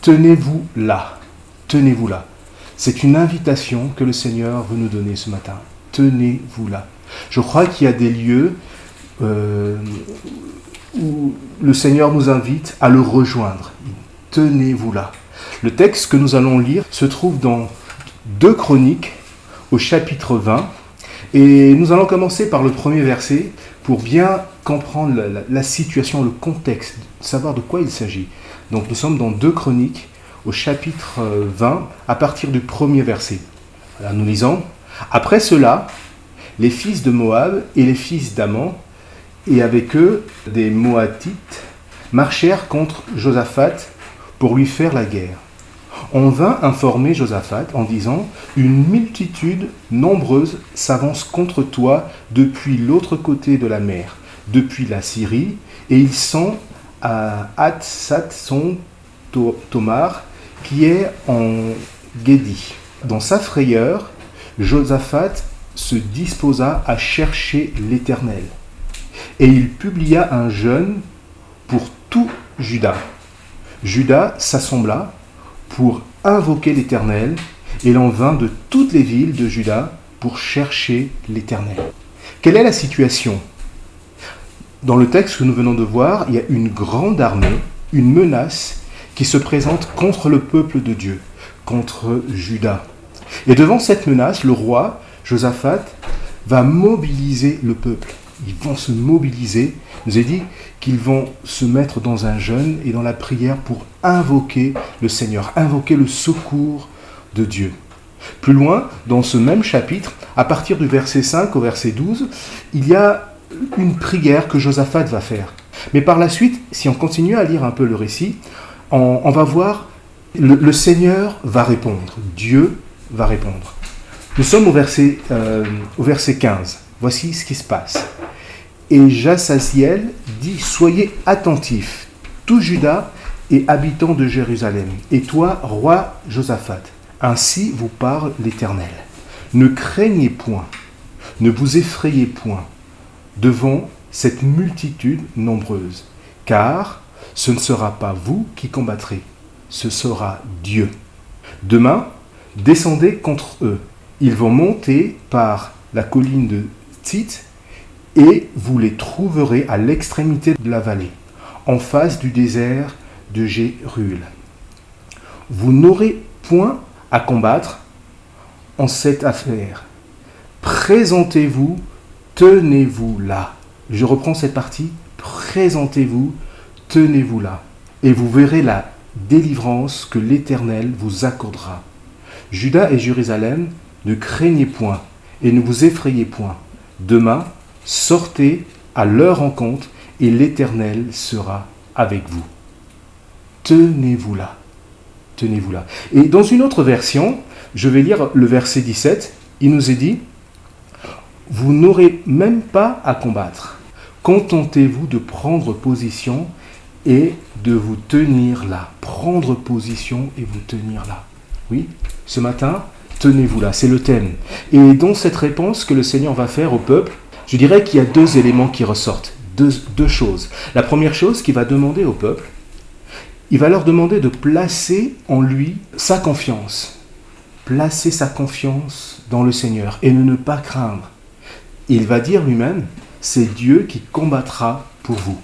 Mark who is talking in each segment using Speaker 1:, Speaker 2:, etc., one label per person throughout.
Speaker 1: tenez-vous là. Tenez-vous là. C'est une invitation que le Seigneur veut nous donner ce matin. Tenez-vous là. Je crois qu'il y a des lieux où le Seigneur nous invite à le rejoindre. Tenez-vous là. Le texte que nous allons lire se trouve dans 2 Chroniques, au chapitre 20. Et nous allons commencer par le premier verset pour bien comprendre la situation, le contexte, savoir de quoi il s'agit. Donc nous sommes dans 2 Chroniques, au chapitre 20, à partir du premier verset. Alors nous lisons. Après cela, les fils de Moab et les fils d'Ammon, et avec eux des Moabites, marchèrent contre Josaphat pour lui faire la guerre. On vint informer Josaphat en disant « Une multitude nombreuse s'avance contre toi depuis l'autre côté de la mer, depuis la Syrie, et ils sont à Hatsat-son-Tomar, qui est en Guédi. » Dans sa frayeur, Josaphat se disposa à chercher l'Éternel. Et il publia un jeûne pour tout Juda. Juda s'assembla pour invoquer l'Éternel, et l'on vint de toutes les villes de Juda pour chercher l'Éternel. Quelle est la situation ? Dans le texte que nous venons de voir, il y a une grande armée, une menace qui se présente contre le peuple de Dieu, contre Juda. Et devant cette menace, le roi, Josaphat, va mobiliser le peuple. Ils vont se mobiliser. Il nous est dit qu'ils vont se mettre dans un jeûne et dans la prière pour invoquer le Seigneur, invoquer le secours de Dieu. Plus loin, dans ce même chapitre, à partir du verset 5 au verset 12, il y a une prière que Josaphat va faire. Mais par la suite, si on continue à lire un peu le récit, on va voir le Seigneur va répondre, Dieu va répondre. Nous sommes au verset 15. Voici ce qui se passe. Et Jasaziel dit « Soyez attentifs, tout Juda et habitants de Jérusalem, et toi, roi Josaphat, ainsi vous parle l'Éternel. Ne craignez point, ne vous effrayez point devant cette multitude nombreuse, car ce ne sera pas vous qui combattrez, ce sera Dieu. Demain, descendez contre eux. Ils vont monter par la colline de Tzit, et vous les trouverez à l'extrémité de la vallée, en face du désert de Jérul. Vous n'aurez point à combattre en cette affaire. Présentez-vous, tenez-vous là. Je reprends cette partie. Présentez-vous, tenez-vous là. Et vous verrez la délivrance que l'Éternel vous accordera. Juda et Jérusalem, ne craignez point et ne vous effrayez point. Demain, sortez à leur rencontre et l'Éternel sera avec vous. Tenez-vous là. Tenez-vous là. Et dans une autre version, je vais lire le verset 17, il nous est dit « Vous n'aurez même pas à combattre. Contentez-vous de prendre position et de vous tenir là. » Prendre position et vous tenir là. Oui, ce matin, tenez-vous là, c'est le thème. Et dans cette réponse que le Seigneur va faire au peuple, je dirais qu'il y a 2 éléments qui ressortent, deux choses. La première chose qu'il va demander au peuple, il va leur demander de placer en lui sa confiance. Placer sa confiance dans le Seigneur et ne pas craindre. Il va dire lui-même, c'est Dieu qui combattra pour vous.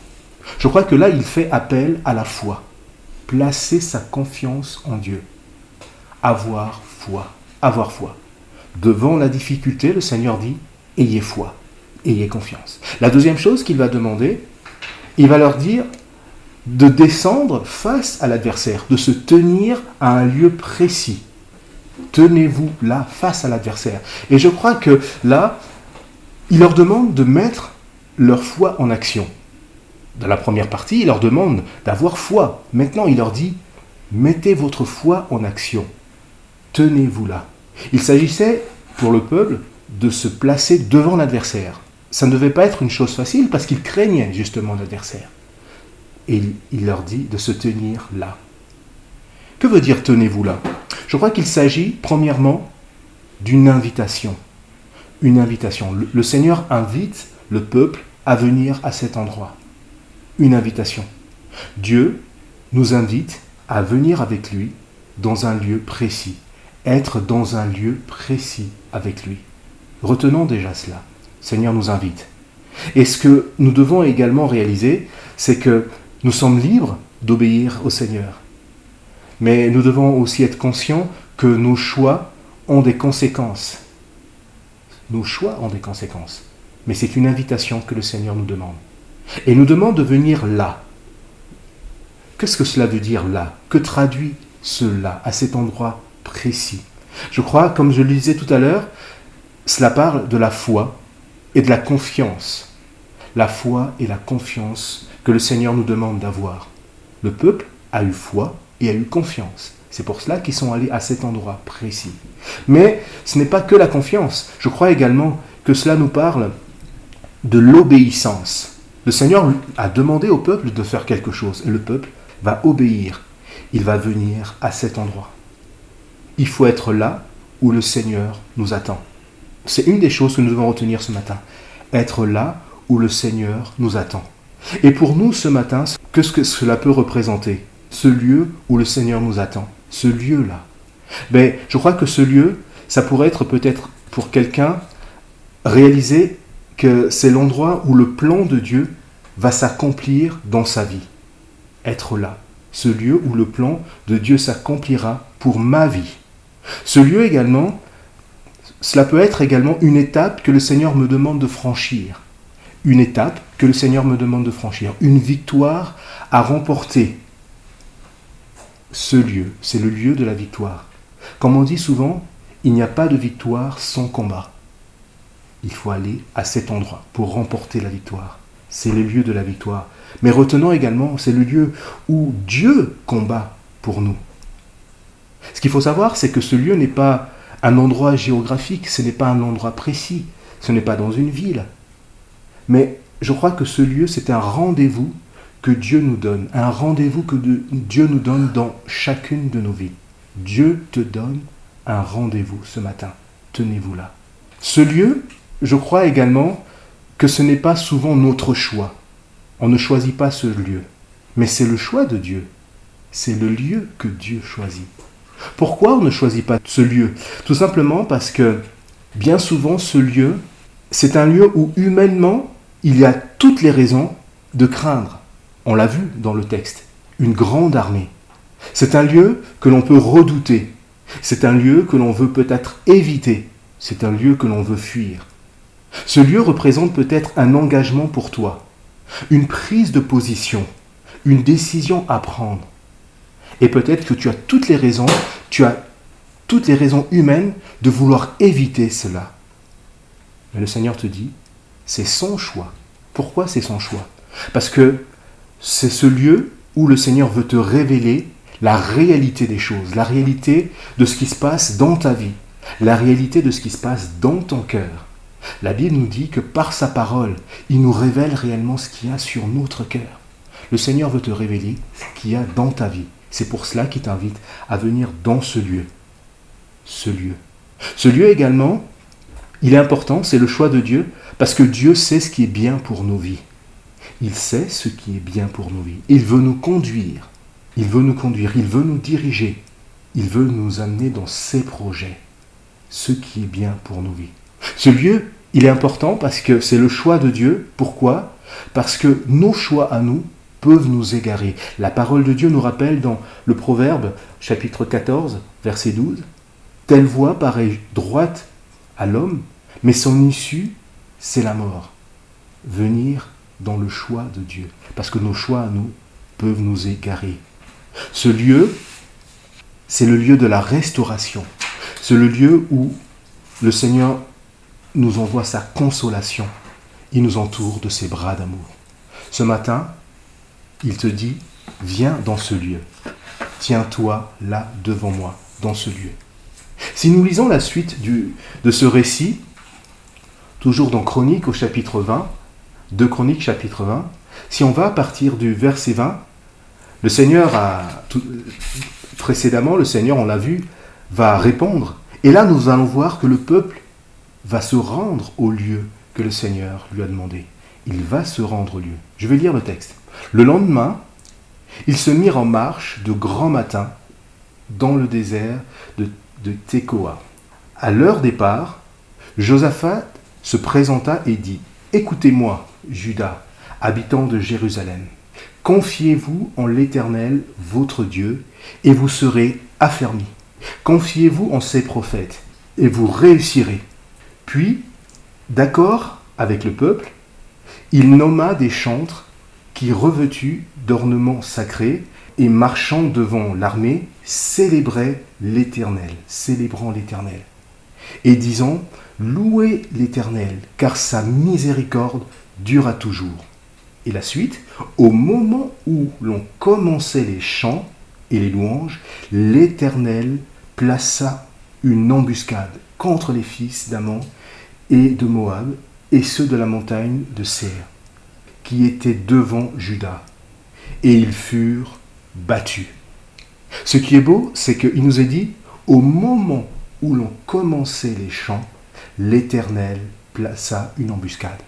Speaker 1: Je crois que là, il fait appel à la foi. Placer sa confiance en Dieu. Avoir foi. Avoir foi. Devant la difficulté, le Seigneur dit, ayez foi. Ayez confiance. La deuxième chose qu'il va demander, il va leur dire de descendre face à l'adversaire, de se tenir à un lieu précis. Tenez-vous là, face à l'adversaire. Et je crois que là, il leur demande de mettre leur foi en action. Dans la première partie, il leur demande d'avoir foi. Maintenant, il leur dit, mettez votre foi en action. Tenez-vous là. Il s'agissait, pour le peuple, de se placer devant l'adversaire. Ça ne devait pas être une chose facile parce qu'ils craignaient justement l'adversaire. Et il leur dit de se tenir là. Que veut dire tenez-vous là ? Je crois qu'il s'agit, premièrement, d'une invitation. Une invitation. Le Seigneur invite le peuple à venir à cet endroit. Une invitation. Dieu nous invite à venir avec lui dans un lieu précis. Être dans un lieu précis avec lui. Retenons déjà cela. Le Seigneur nous invite. Et ce que nous devons également réaliser, c'est que nous sommes libres d'obéir au Seigneur. Mais nous devons aussi être conscients que nos choix ont des conséquences. Nos choix ont des conséquences. Mais c'est une invitation que le Seigneur nous demande. Et nous demande de venir là. Qu'est-ce que cela veut dire là? Que traduit cela à cet endroit précis? Je crois, comme je le disais tout à l'heure, cela parle de la foi et de la confiance. La foi et la confiance que le Seigneur nous demande d'avoir. Le peuple a eu foi et a eu confiance. C'est pour cela qu'ils sont allés à cet endroit précis. Mais ce n'est pas que la confiance. Je crois également que cela nous parle de l'obéissance. Le Seigneur a demandé au peuple de faire quelque chose et le peuple va obéir. Il va venir à cet endroit. Il faut être là où le Seigneur nous attend. C'est une des choses que nous devons retenir ce matin. Être là où le Seigneur nous attend. Et pour nous ce matin, qu'est-ce que cela peut représenter? Ce lieu où le Seigneur nous attend. Ce lieu-là. Je crois que ce lieu, ça pourrait être peut-être pour quelqu'un réaliser que c'est l'endroit où le plan de Dieu va s'accomplir dans sa vie. Être là. Ce lieu où le plan de Dieu s'accomplira pour ma vie. Ce lieu également, cela peut être également une étape que le Seigneur me demande de franchir. Une étape que le Seigneur me demande de franchir. Une victoire à remporter. Ce lieu, c'est le lieu de la victoire. Comme on dit souvent, il n'y a pas de victoire sans combat. Il faut aller à cet endroit pour remporter la victoire. C'est le lieu de la victoire. Mais retenons également, c'est le lieu où Dieu combat pour nous. Ce qu'il faut savoir, c'est que ce lieu n'est pas un endroit géographique, ce n'est pas un endroit précis, ce n'est pas dans une ville. Mais je crois que ce lieu, c'est un rendez-vous que Dieu nous donne, un rendez-vous que Dieu nous donne dans chacune de nos vies. Dieu te donne un rendez-vous ce matin. Tenez-vous là. Ce lieu, je crois également que ce n'est pas souvent notre choix. On ne choisit pas ce lieu, mais c'est le choix de Dieu. C'est le lieu que Dieu choisit. Pourquoi on ne choisit pas ce lieu? Tout simplement parce que bien souvent ce lieu, c'est un lieu où humainement, il y a toutes les raisons de craindre. On l'a vu dans le texte, une grande armée. C'est un lieu que l'on peut redouter. C'est un lieu que l'on veut peut-être éviter. C'est un lieu que l'on veut fuir. Ce lieu représente peut-être un engagement pour toi, une prise de position, une décision à prendre. Et peut-être que tu as toutes les raisons humaines de vouloir éviter cela. Mais le Seigneur te dit, c'est son choix. Pourquoi c'est son choix? Parce que c'est ce lieu où le Seigneur veut te révéler la réalité des choses, la réalité de ce qui se passe dans ta vie, la réalité de ce qui se passe dans ton cœur. La Bible nous dit que par sa parole, il nous révèle réellement ce qu'il y a sur notre cœur. Le Seigneur veut te révéler ce qu'il y a dans ta vie. C'est pour cela qu'il t'invite à venir dans ce lieu. Ce lieu. Ce lieu également, il est important, c'est le choix de Dieu, parce que Dieu sait ce qui est bien pour nos vies. Il sait ce qui est bien pour nos vies. Il veut nous conduire. Il veut nous conduire. Il veut nous diriger. Il veut nous amener dans ses projets. Ce qui est bien pour nos vies. Ce lieu, il est important parce que c'est le choix de Dieu. Pourquoi? Parce que nos choix à nous peuvent nous égarer. La parole de Dieu nous rappelle dans le Proverbe, chapitre 14, verset 12, « Telle voie paraît droite à l'homme, mais son issue, c'est la mort. » Venir dans le choix de Dieu, parce que nos choix à nous peuvent nous égarer. Ce lieu, c'est le lieu de la restauration. C'est le lieu où le Seigneur nous envoie sa consolation. Il nous entoure de ses bras d'amour. Ce matin, il te dit, viens dans ce lieu. Tiens-toi là devant moi, dans ce lieu. Si nous lisons la suite de ce récit, toujours dans Chroniques au chapitre 20, 2 Chroniques chapitre 20, si on va à partir du verset 20, le Seigneur précédemment, le Seigneur, on l'a vu, va répondre. Et là, nous allons voir que le peuple va se rendre au lieu que le Seigneur lui a demandé. Il va se rendre au lieu. Je vais lire le texte. Le lendemain, Ils se mirent en marche de grand matin dans le désert de Tekoa. À leur départ, Josaphat se présenta et dit « Écoutez-moi, Juda, habitants de Jérusalem. Confiez-vous en l'Éternel, votre Dieu, et vous serez affermis. Confiez-vous en ses prophètes, et vous réussirez. » Puis, d'accord avec le peuple, il nomma des chantres qui, revêtus d'ornements sacrés et marchant devant l'armée, célébraient l'Éternel, célébrant l'Éternel, et disant « Louez l'Éternel, car sa miséricorde dure à toujours. » Et la suite, au moment où l'on commençait les chants et les louanges, l'Éternel plaça une embuscade contre les fils d'Ammon et de Moab et ceux de la montagne de Séir, qui étaient devant Juda, et ils furent battus. Ce qui est beau, c'est qu'il nous est dit, au moment où l'on commençait les chants, l'Éternel plaça une embuscade.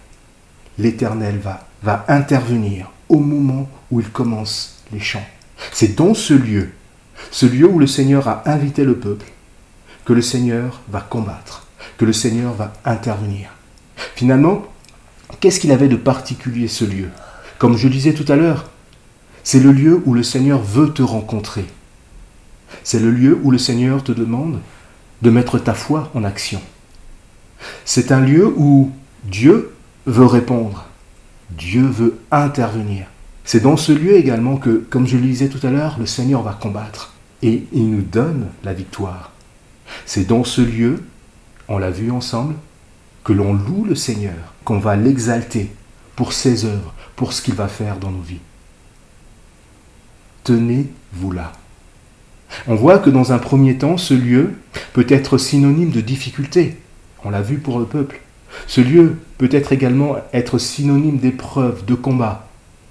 Speaker 1: L'Éternel va intervenir au moment où il commence les chants. C'est dans ce lieu où le Seigneur a invité le peuple, que le Seigneur va combattre, que le Seigneur va intervenir. Finalement, qu'est-ce qu'il avait de particulier ce lieu? Comme je disais tout à l'heure, c'est le lieu où le Seigneur veut te rencontrer. C'est le lieu où le Seigneur te demande de mettre ta foi en action. C'est un lieu où Dieu veut répondre. Dieu veut intervenir. C'est dans ce lieu également que, comme je le disais tout à l'heure, le Seigneur va combattre et il nous donne la victoire. C'est dans ce lieu, on l'a vu ensemble, que l'on loue le Seigneur, qu'on va l'exalter pour ses œuvres, pour ce qu'il va faire dans nos vies. Tenez-vous là. On voit que dans un premier temps, ce lieu peut être synonyme de difficulté. On l'a vu pour le peuple. Ce lieu peut être également être synonyme d'épreuve, de combat.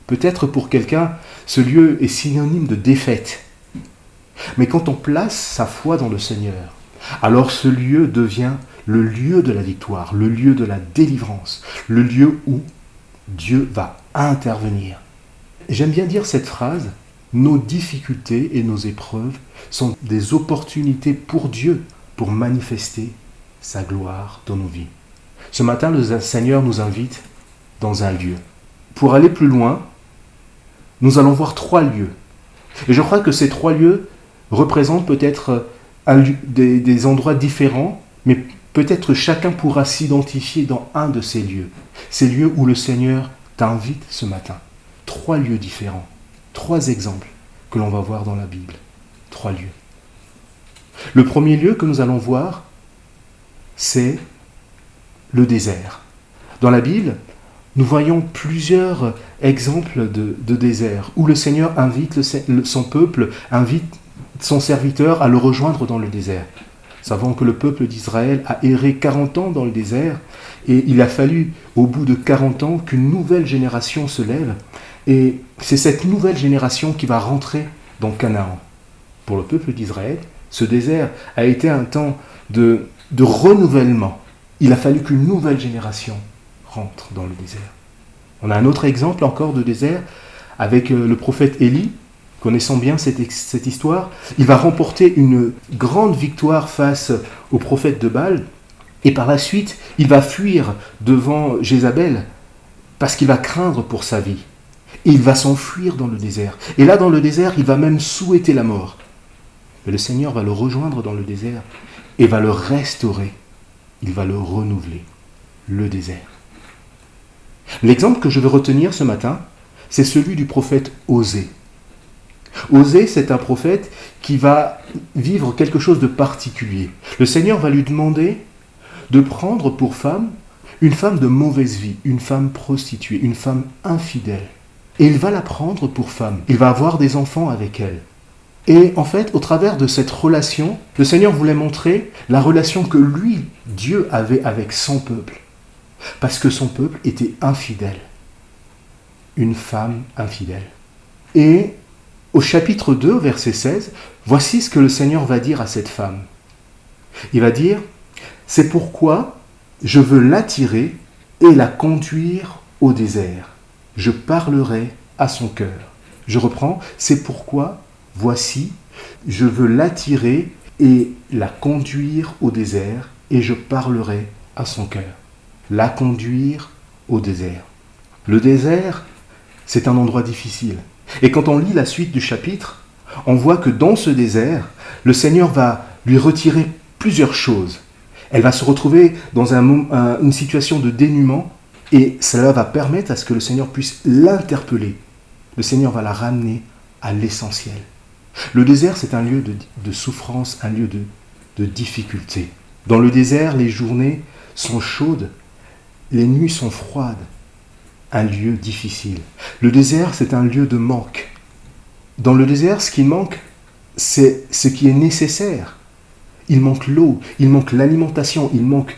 Speaker 1: Peut-être pour quelqu'un, ce lieu est synonyme de défaite. Mais quand on place sa foi dans le Seigneur, alors ce lieu devient le lieu de la victoire, le lieu de la délivrance, le lieu où Dieu va intervenir. J'aime bien dire cette phrase, nos difficultés et nos épreuves sont des opportunités pour Dieu pour manifester sa gloire dans nos vies. Ce matin, le Seigneur nous invite dans un lieu. Pour aller plus loin, nous allons voir 3 lieux. Et je crois que ces 3 lieux représentent peut-être des endroits différents, mais peut-être chacun pourra s'identifier dans un de ces lieux. Ces lieux où le Seigneur t'invite ce matin. 3 lieux différents. 3 exemples que l'on va voir dans la Bible. 3 lieux. Le premier lieu que nous allons voir, c'est le désert. Dans la Bible, nous voyons plusieurs exemples de désert où le Seigneur invite son peuple, invite son serviteur à le rejoindre dans le désert. Nous savons que le peuple d'Israël a erré 40 ans dans le désert et il a fallu, au bout de 40 ans, qu'une nouvelle génération se lève. Et c'est cette nouvelle génération qui va rentrer dans Canaan. Pour le peuple d'Israël, ce désert a été un temps de renouvellement. Il a fallu qu'une nouvelle génération rentre dans le désert. On a un autre exemple encore de désert avec le prophète Élie. Connaissant bien cette histoire, il va remporter une grande victoire face au prophète de Baal et par la suite, il va fuir devant Jézabel parce qu'il va craindre pour sa vie. Et il va s'enfuir dans le désert. Et là, dans le désert, il va même souhaiter la mort. Mais le Seigneur va le rejoindre dans le désert et va le restaurer. Il va le renouveler, le désert. L'exemple que je veux retenir ce matin, c'est celui du prophète Osée. Osée, c'est un prophète qui va vivre quelque chose de particulier. Le Seigneur va lui demander de prendre pour femme une femme de mauvaise vie, une femme prostituée, une femme infidèle. Et il va la prendre pour femme. Il va avoir des enfants avec elle. Et en fait, au travers de cette relation, le Seigneur voulait montrer la relation que lui, Dieu, avait avec son peuple. Parce que son peuple était infidèle. Une femme infidèle. Et au chapitre 2, verset 16, voici ce que le Seigneur va dire à cette femme. Il va dire, « C'est pourquoi je veux l'attirer et la conduire au désert. Je parlerai à son cœur. Je reprends, c'est pourquoi, voici, je veux l'attirer et la conduire au désert, et je parlerai à son cœur. La conduire au désert. Le désert, c'est un endroit difficile. Et quand on lit la suite du chapitre, on voit que dans ce désert, le Seigneur va lui retirer plusieurs choses. Elle va se retrouver dans une situation de dénuement, et cela va permettre à ce que le Seigneur puisse l'interpeller. Le Seigneur va la ramener à l'essentiel. Le désert, c'est un lieu de souffrance, un lieu de difficulté. Dans le désert, les journées sont chaudes, les nuits sont froides. Un lieu difficile. Le désert, c'est un lieu de manque. Dans le désert, ce qui manque, c'est ce qui est nécessaire. Il manque l'eau, il manque l'alimentation, il manque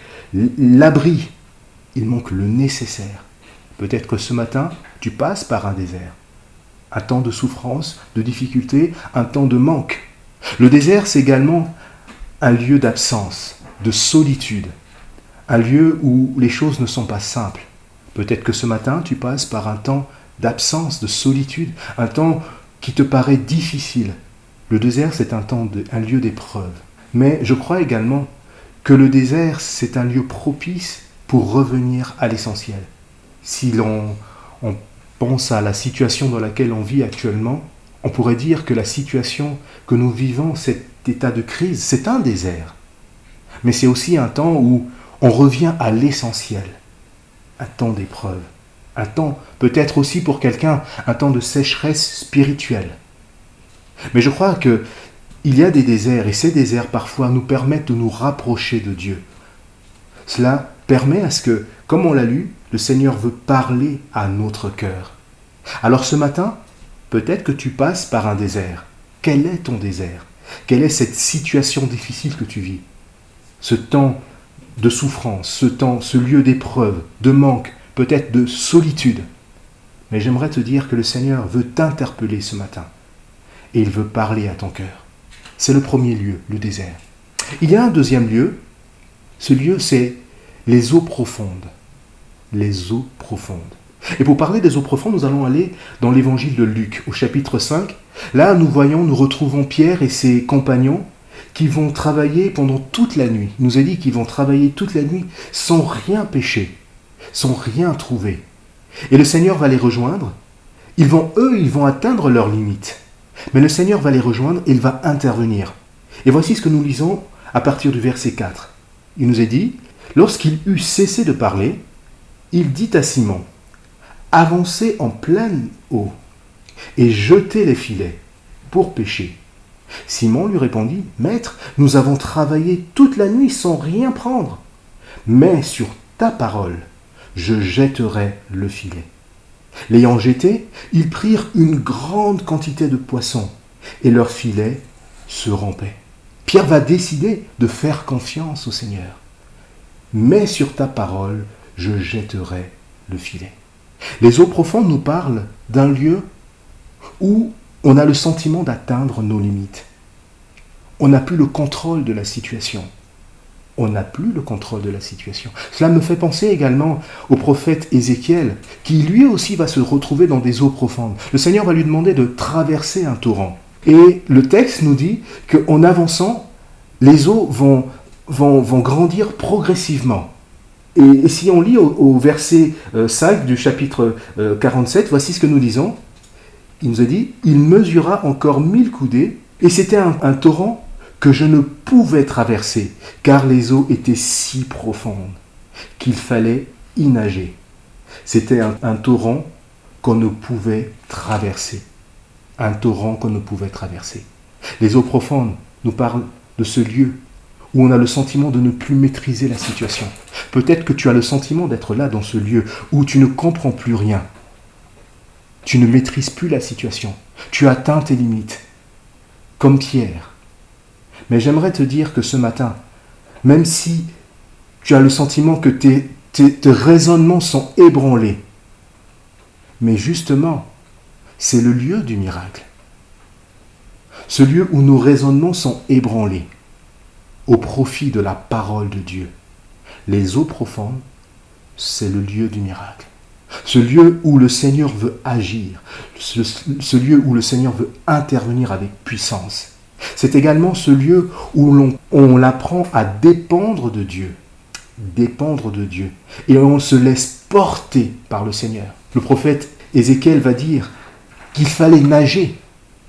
Speaker 1: l'abri, il manque le nécessaire. Peut-être que ce matin, tu passes par un désert. Un temps de souffrance, de difficulté, un temps de manque. Le désert, c'est également un lieu d'absence, de solitude. Un lieu où les choses ne sont pas simples. Peut-être que ce matin, tu passes par un temps d'absence, de solitude, un temps qui te paraît difficile. Le désert, c'est un lieu d'épreuve. Mais je crois également que le désert, c'est un lieu propice pour revenir à l'essentiel. Si on pense à la situation dans laquelle on vit actuellement, on pourrait dire que la situation que nous vivons, cet état de crise, c'est un désert. Mais c'est aussi un temps où on revient à l'essentiel. Un temps d'épreuve. Un temps, peut-être aussi pour quelqu'un, un temps de sécheresse spirituelle. Mais je crois qu'il y a des déserts, et ces déserts parfois nous permettent de nous rapprocher de Dieu. Cela permet à ce que, comme on l'a lu, le Seigneur veut parler à notre cœur. Alors ce matin, peut-être que tu passes par un désert. Quel est ton désert? Quelle est cette situation difficile que tu vis? Ce temps de souffrance, ce lieu d'épreuve, de manque, peut-être de solitude. Mais j'aimerais te dire que le Seigneur veut t'interpeller ce matin. Et il veut parler à ton cœur. C'est le premier lieu, le désert. Il y a un deuxième lieu. Ce lieu, c'est les eaux profondes. Les eaux profondes. Et pour parler des eaux profondes, nous allons aller dans l'évangile de Luc, au chapitre 5. Là, nous retrouvons Pierre et ses compagnons qui vont travailler pendant toute la nuit. Il nous a dit qu'ils vont travailler toute la nuit sans rien pêcher, sans rien trouver. Et le Seigneur va les rejoindre. Ils vont atteindre leurs limites. Mais le Seigneur va les rejoindre et il va intervenir. Et voici ce que nous lisons à partir du verset 4. Il nous est dit, lorsqu'il eut cessé de parler, il dit à Simon, « Avancez en pleine eau et jetez les filets pour pêcher. » Simon lui répondit, « Maître, nous avons travaillé toute la nuit sans rien prendre, mais sur ta parole, je jetterai le filet. » L'ayant jeté, ils prirent une grande quantité de poissons, et leur filet se rompait. Pierre va décider de faire confiance au Seigneur. « Mais sur ta parole, je jetterai le filet. » Les eaux profondes nous parlent d'un lieu où on a le sentiment d'atteindre nos limites. On n'a plus le contrôle de la situation. On n'a plus le contrôle de la situation. Cela me fait penser également au prophète Ézéchiel, qui lui aussi va se retrouver dans des eaux profondes. Le Seigneur va lui demander de traverser un torrent. Et le texte nous dit qu'en avançant, les eaux vont grandir progressivement. Et si on lit au verset 5 du chapitre 47, voici ce que nous lisons. Il nous a dit, « Il mesura encore 1000 coudées, et c'était un torrent que je ne pouvais traverser, car les eaux étaient si profondes qu'il fallait y nager. » C'était un torrent qu'on ne pouvait traverser. Un torrent qu'on ne pouvait traverser. Les eaux profondes nous parlent de ce lieu où on a le sentiment de ne plus maîtriser la situation. Peut-être que tu as le sentiment d'être là dans ce lieu où tu ne comprends plus rien. Tu ne maîtrises plus la situation. Tu atteins tes limites. Comme Pierre. Mais j'aimerais te dire que ce matin, même si tu as le sentiment que tes raisonnements sont ébranlés, mais justement, c'est le lieu du miracle. Ce lieu où nos raisonnements sont ébranlés au profit de la parole de Dieu. Les eaux profondes, c'est le lieu du miracle. ce lieu où le Seigneur veut agir, ce lieu où le Seigneur veut intervenir avec puissance. C'est également ce lieu où on apprend à dépendre de Dieu, et on se laisse porter par le Seigneur. Le prophète Ézéchiel va dire qu'il fallait nager,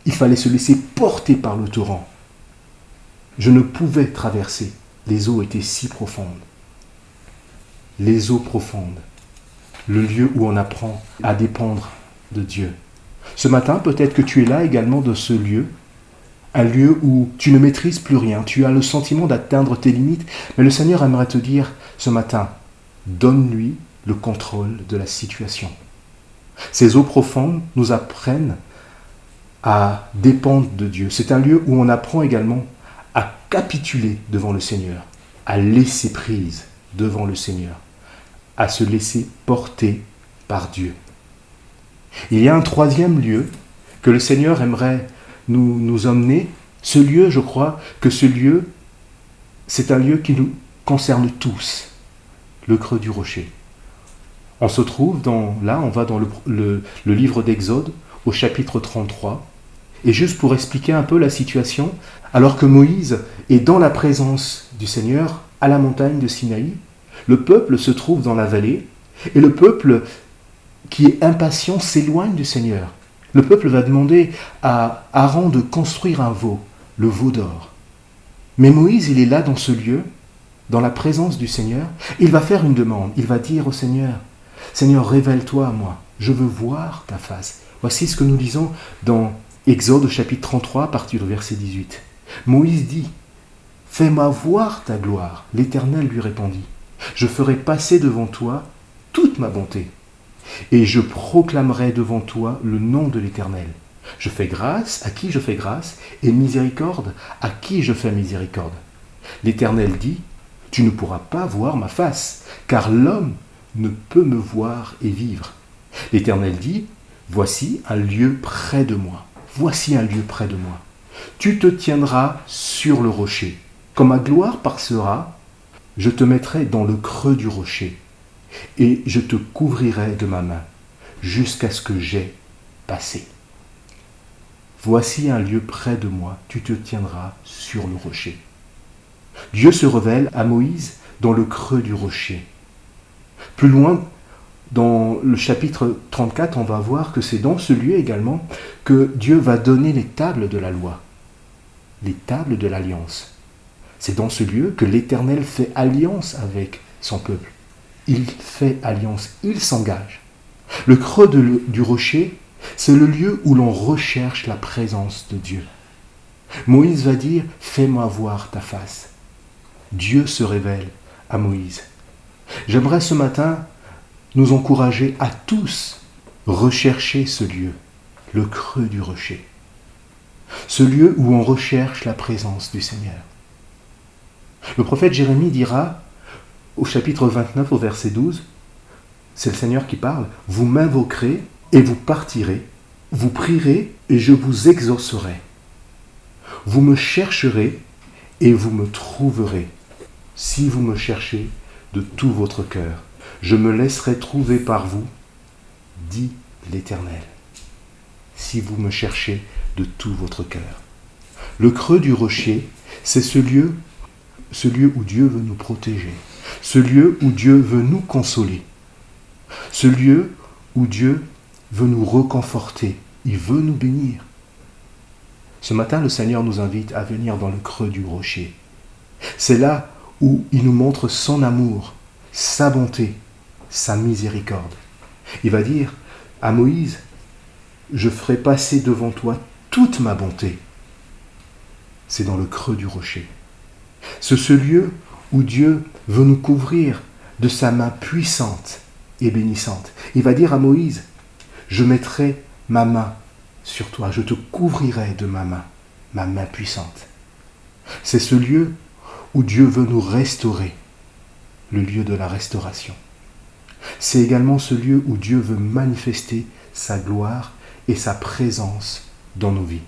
Speaker 1: il fallait se laisser porter par le torrent. Je ne pouvais traverser, les eaux étaient si profondes. Les eaux profondes, le lieu où on apprend à dépendre de Dieu. Ce matin, peut-être que tu es là également de ce lieu, un lieu où tu ne maîtrises plus rien, tu as le sentiment d'atteindre tes limites, mais le Seigneur aimerait te dire ce matin, donne-lui le contrôle de la situation. Ces eaux profondes nous apprennent à dépendre de Dieu. C'est un lieu où on apprend également à capituler devant le Seigneur, à laisser prise devant le Seigneur, à se laisser porter par Dieu. Il y a un troisième lieu que le Seigneur aimerait nous emmener. Ce lieu, je crois que ce lieu, c'est un lieu qui nous concerne tous, le creux du rocher. On se trouve on va dans le livre d'Exode, au chapitre 33. Et juste pour expliquer un peu la situation, alors que Moïse est dans la présence du Seigneur, à la montagne de Sinaï, le peuple se trouve dans la vallée, et le peuple qui est impatient s'éloigne du Seigneur. Le peuple va demander à Aaron de construire un veau, le veau d'or. Mais Moïse, il est là dans ce lieu, dans la présence du Seigneur, il va faire une demande. Il va dire au Seigneur, Seigneur, révèle-toi à moi, je veux voir ta face. Voici ce que nous lisons dans Exode chapitre 33 à partir du verset 18. Moïse dit, fais-moi voir ta gloire. L'Éternel lui répondit, je ferai passer devant toi toute ma bonté, et je proclamerai devant toi le nom de l'Éternel. Je fais grâce à qui je fais grâce, et miséricorde à qui je fais miséricorde. L'Éternel dit, tu ne pourras pas voir ma face, car l'homme ne peut me voir et vivre. L'Éternel dit, voici un lieu près de moi. Voici un lieu près de moi. Tu te tiendras sur le rocher. Quand ma gloire passera, je te mettrai dans le creux du rocher, et je te couvrirai de ma main, jusqu'à ce que j'aie passé. Voici un lieu près de moi, tu te tiendras sur le rocher. Dieu se révèle à Moïse dans le creux du rocher. Plus loin, dans le chapitre 34, on va voir que c'est dans ce lieu également que Dieu va donner les tables de la loi, les tables de l'alliance. C'est dans ce lieu que l'Éternel fait alliance avec son peuple. Il fait alliance, il s'engage. Le creux du rocher, c'est le lieu où l'on recherche la présence de Dieu. Moïse va dire, fais-moi voir ta face. Dieu se révèle à Moïse. J'aimerais ce matin nous encourager à tous rechercher ce lieu, le creux du rocher. Ce lieu où on recherche la présence du Seigneur. Le prophète Jérémie dira, au chapitre 29, au verset 12, c'est le Seigneur qui parle, « Vous m'invoquerez et vous partirez, vous prierez et je vous exaucerai. Vous me chercherez et vous me trouverez, si vous me cherchez de tout votre cœur. Je me laisserai trouver par vous, dit l'Éternel, si vous me cherchez de tout votre cœur. » Le creux du rocher, c'est ce lieu où Dieu veut nous protéger, ce lieu où Dieu veut nous consoler, ce lieu où Dieu veut nous reconforter, il veut nous bénir. Ce matin, le Seigneur nous invite à venir dans le creux du rocher. C'est là où il nous montre son amour, sa bonté, sa miséricorde. Il va dire à Moïse, je ferai passer devant toi toute ma bonté. C'est dans le creux du rocher. C'est ce lieu où Dieu veut nous couvrir de sa main puissante et bénissante. Il va dire à Moïse, je mettrai ma main sur toi, je te couvrirai de ma main puissante. C'est ce lieu où Dieu veut nous restaurer, le lieu de la restauration. C'est également ce lieu où Dieu veut manifester sa gloire et sa présence dans nos vies.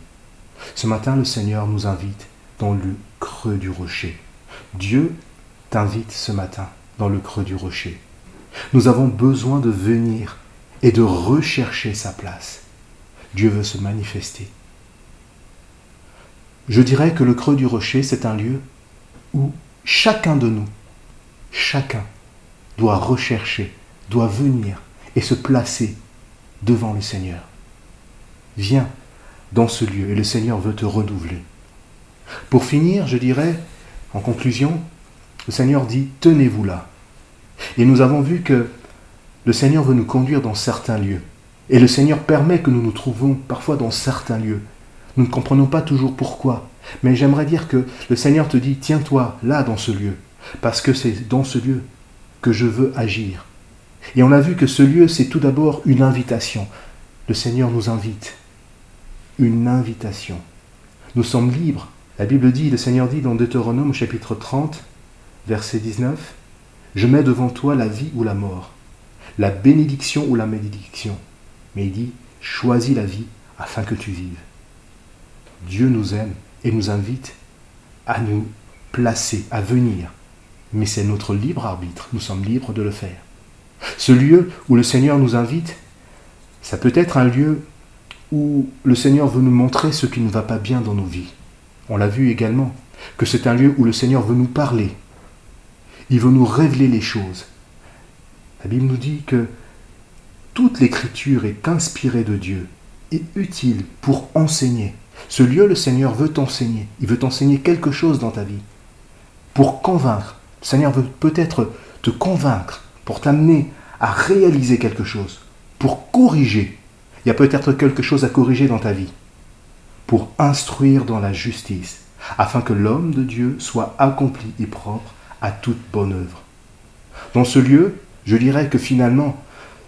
Speaker 1: Ce matin, le Seigneur nous invite dans le creux du rocher. Dieu t'invite ce matin dans le creux du rocher. Nous avons besoin de venir et de rechercher sa place. Dieu veut se manifester. Je dirais que le creux du rocher, c'est un lieu où chacun de nous, chacun, doit rechercher, doit venir et se placer devant le Seigneur. Viens dans ce lieu et le Seigneur veut te renouveler. Pour finir, je dirais, en conclusion, le Seigneur dit « tenez-vous là ». Et nous avons vu que le Seigneur veut nous conduire dans certains lieux. Et le Seigneur permet que nous nous trouvions parfois dans certains lieux. Nous ne comprenons pas toujours pourquoi. Mais j'aimerais dire que le Seigneur te dit « tiens-toi là dans ce lieu ». Parce que c'est dans ce lieu que je veux agir. Et on a vu que ce lieu, c'est tout d'abord une invitation. Le Seigneur nous invite. Une invitation. Nous sommes libres. La Bible dit, le Seigneur dit dans Deutéronome chapitre 30, verset 19, « Je mets devant toi la vie ou la mort, la bénédiction ou la malédiction. » Mais il dit, « Choisis la vie afin que tu vives. » Dieu nous aime et nous invite à nous placer, à venir. Mais c'est notre libre arbitre, nous sommes libres de le faire. Ce lieu où le Seigneur nous invite, ça peut être un lieu où le Seigneur veut nous montrer ce qui ne va pas bien dans nos vies. On l'a vu également, que c'est un lieu où le Seigneur veut nous parler. Il veut nous révéler les choses. La Bible nous dit que toute l'écriture est inspirée de Dieu et utile pour enseigner. Ce lieu, le Seigneur veut t'enseigner. Il veut t'enseigner quelque chose dans ta vie. Pour convaincre. Le Seigneur veut peut-être te convaincre, pour t'amener à réaliser quelque chose, pour corriger. Il y a peut-être quelque chose à corriger dans ta vie, pour instruire dans la justice, afin que l'homme de Dieu soit accompli et propre à toute bonne œuvre. Dans ce lieu, je dirais que finalement,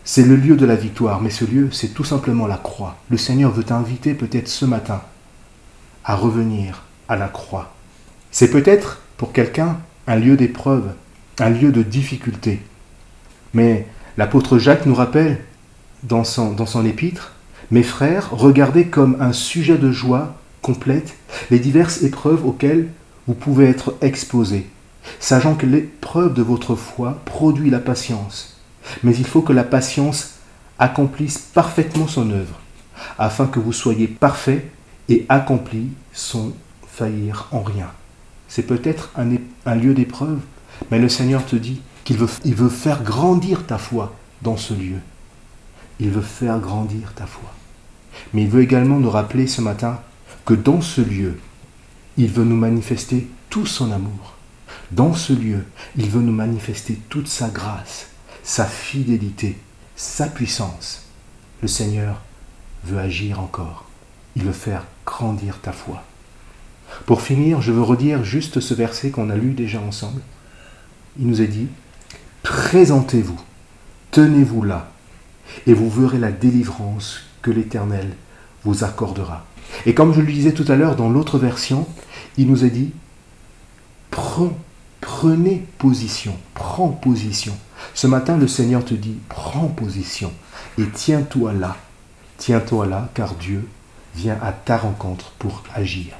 Speaker 1: c'est le lieu de la victoire, mais ce lieu, c'est tout simplement la croix. Le Seigneur veut t'inviter peut-être ce matin à revenir à la croix. C'est peut-être pour quelqu'un un lieu d'épreuve, un lieu de difficulté. Mais l'apôtre Jacques nous rappelle dans son épître, « Mes frères, regardez comme un sujet de joie complète les diverses épreuves auxquelles vous pouvez être exposés, sachant que l'épreuve de votre foi produit la patience. Mais il faut que la patience accomplisse parfaitement son œuvre, afin que vous soyez parfaits et accomplis sans faillir en rien. » C'est peut-être un lieu d'épreuve, mais le Seigneur te dit qu'il veut faire grandir ta foi dans ce lieu. Il veut faire grandir ta foi. Mais il veut également nous rappeler ce matin que dans ce lieu, il veut nous manifester tout son amour. Dans ce lieu, il veut nous manifester toute sa grâce, sa fidélité, sa puissance. Le Seigneur veut agir encore. Il veut faire grandir ta foi. Pour finir, je veux redire juste ce verset qu'on a lu déjà ensemble. Il nous est dit, « Présentez-vous, tenez-vous là, et vous verrez la délivrance que l'Éternel vous accordera. » Et comme je le disais tout à l'heure dans l'autre version, il nous est dit, « Prenez position, prends position. » Ce matin, le Seigneur te dit, « Prends position et tiens-toi là, car Dieu vient à ta rencontre pour agir. »